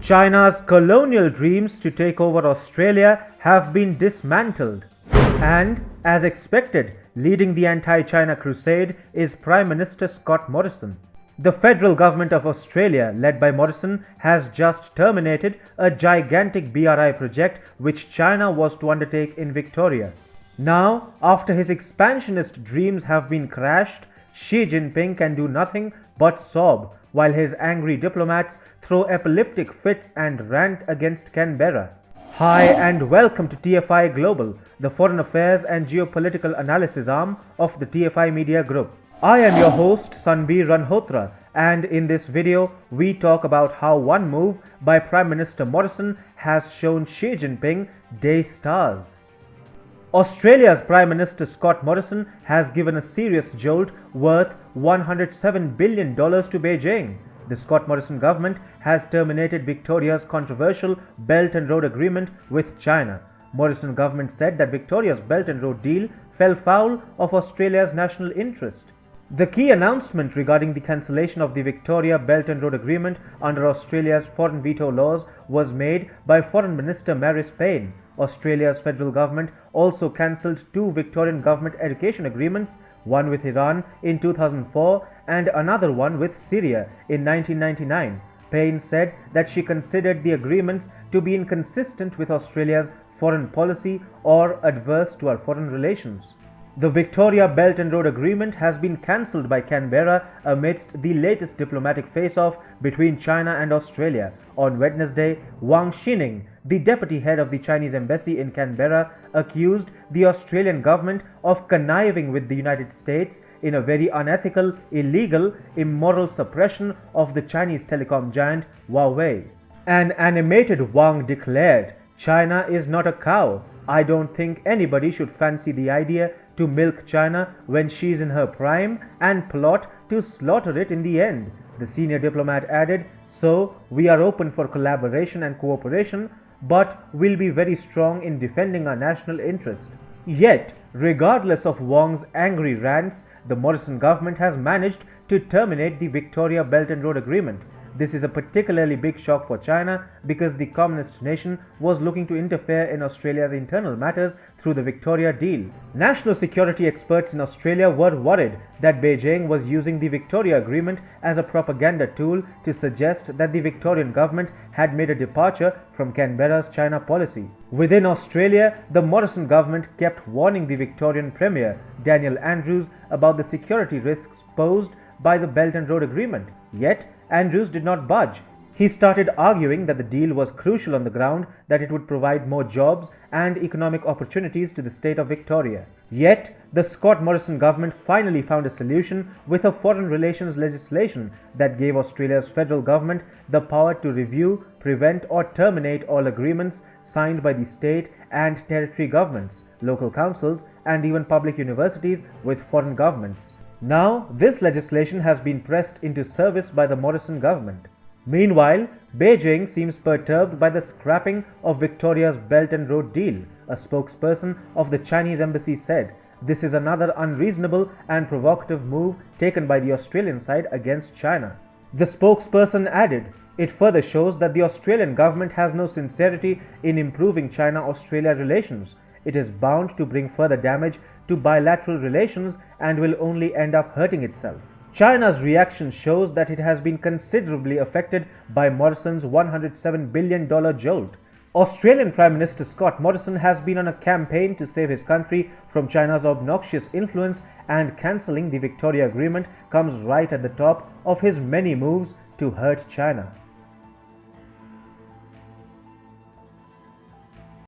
China's colonial dreams to take over Australia have been dismantled. And, as expected, leading the anti-China crusade is Prime Minister Scott Morrison. The federal government of Australia, led by Morrison, has just terminated a gigantic BRI project which China was to undertake in Victoria. Now, after his expansionist dreams have been crashed, Xi Jinping can do nothing but sob while his angry diplomats throw epileptic fits and rant against Canberra. Hi and welcome to TFI Global, the foreign affairs and geopolitical analysis arm of the TFI Media Group. I am your host Sanbir Ranhotra, and in this video we talk about how one move by Prime Minister Morrison has shown Xi Jinping day stars. Australia's Prime Minister Scott Morrison has given a serious jolt worth $107 billion to Beijing. The Scott Morrison government has terminated Victoria's controversial Belt and Road Agreement with China. Morrison government said that Victoria's Belt and Road deal fell foul of Australia's national interest. The key announcement regarding the cancellation of the Victoria Belt and Road Agreement under Australia's foreign veto laws was made by Foreign Minister Marise Payne. Australia's federal government also cancelled two Victorian government education agreements, one with Iran in 2004 and another one with Syria in 1999. Payne said that she considered the agreements to be inconsistent with Australia's foreign policy or adverse to our foreign relations. The Victoria Belt and Road Agreement has been cancelled by Canberra amidst the latest diplomatic face-off between China and Australia. On Wednesday, Wang Xining, the deputy head of the Chinese embassy in Canberra, accused the Australian government of conniving with the United States in a very unethical, illegal, immoral suppression of the Chinese telecom giant Huawei. An animated Wang declared, "China is not a cow. I don't think anybody should fancy the idea to milk China when she's in her prime and plot to slaughter it in the end." The senior diplomat added, "So, we are open for collaboration and cooperation, but will be very strong in defending our national interest." Yet, regardless of Wang's angry rants, the Morrison government has managed to terminate the Victoria Belt and Road Agreement. This is a particularly big shock for China because the communist nation was looking to interfere in Australia's internal matters through the Victoria deal. National security experts in Australia were worried that Beijing was using the Victoria Agreement as a propaganda tool to suggest that the Victorian government had made a departure from Canberra's China policy. Within Australia, the Morrison government kept warning the Victorian Premier, Daniel Andrews, about the security risks posed by the Belt and Road Agreement. Yet, Andrews did not budge. He started arguing that the deal was crucial on the ground that it would provide more jobs and economic opportunities to the state of Victoria. Yet, the Scott Morrison government finally found a solution with a foreign relations legislation that gave Australia's federal government the power to review, prevent or terminate all agreements signed by the state and territory governments, local councils and even public universities with foreign governments. Now, this legislation has been pressed into service by the Morrison government. Meanwhile, Beijing seems perturbed by the scrapping of Victoria's Belt and Road deal. A spokesperson of the Chinese embassy said, "This is another unreasonable and provocative move taken by the Australian side against China." The spokesperson added, "It further shows that the Australian government has no sincerity in improving China-Australia relations. It is bound to bring further damage to bilateral relations and will only end up hurting itself." China's reaction shows that it has been considerably affected by Morrison's $107 billion jolt. Australian Prime Minister Scott Morrison has been on a campaign to save his country from China's obnoxious influence, and cancelling the Victoria Agreement comes right at the top of his many moves to hurt China.